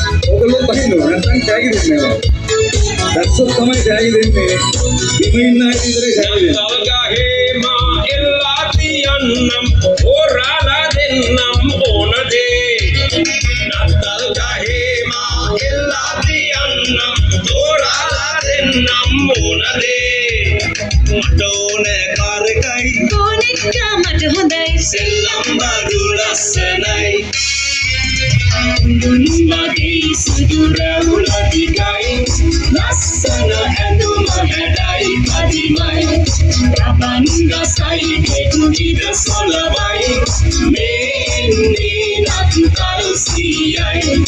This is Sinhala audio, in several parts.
ඔයගොල්ලෝ බහිනවා නැත්නම් තෑගි දෙන්නේ නැහැ. දැක්සොත් තමයි තෑගි දෙන්නේ. බිම ඉන්න අය විතරයි තෑගි දෙන්නේ. ගහේ මා එල්ලා තියන්නම් ඕරාලා දෙන්නම් ඕන දේ. නත්තල් ගහේ මා එල්ලා තියන්නම් ඕරාලා දෙන්නම් ඕන දේ. මට ඕනේ කාර්කයි ඕනෙක්කා මට හොඳයි සෙල්ලම් බඩු ලස්සනයි. දුන්වගේ සුදු රැවුල දිගයි ලස්සන ඇඳුම හැඩයි කදිමයි ප්‍රබන්ගසයි ගෙඩුගිඩ සොලවයි මේ එන්නේ නත්තල් සියයි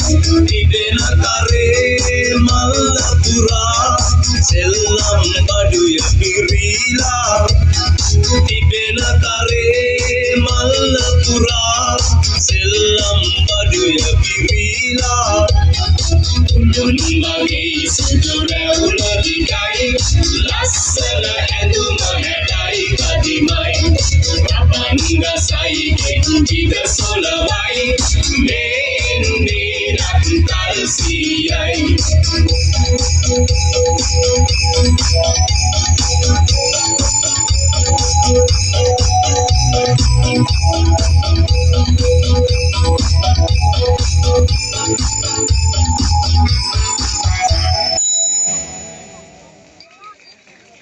තිබෙන කරේ මල්ල පුරා සෙල්ලම් බඩුය පිරීලා. තිබෙන කරේ මල්ල පුරා සෙල්ලම් බඩුය පිරීලා. දුන්වගේ සුදු රැවුල දිගයි ලස්සන ඇඳුම හැඩයි කදිමයි ප්‍රබන්ගසයි ගෙඩුගිඩ සොලවයි මේ එන්නේ නත්තල් සියයි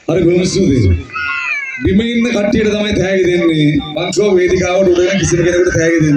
හරි බොහොම ස්තුතියි. බිම ඉන්න කට්ටියට තමයි තෑගි දෙන්නේ. මං කිව්වා වේදිකාවට උඩ යන කිසිම කෙනෙකුට තෑගි දෙන්න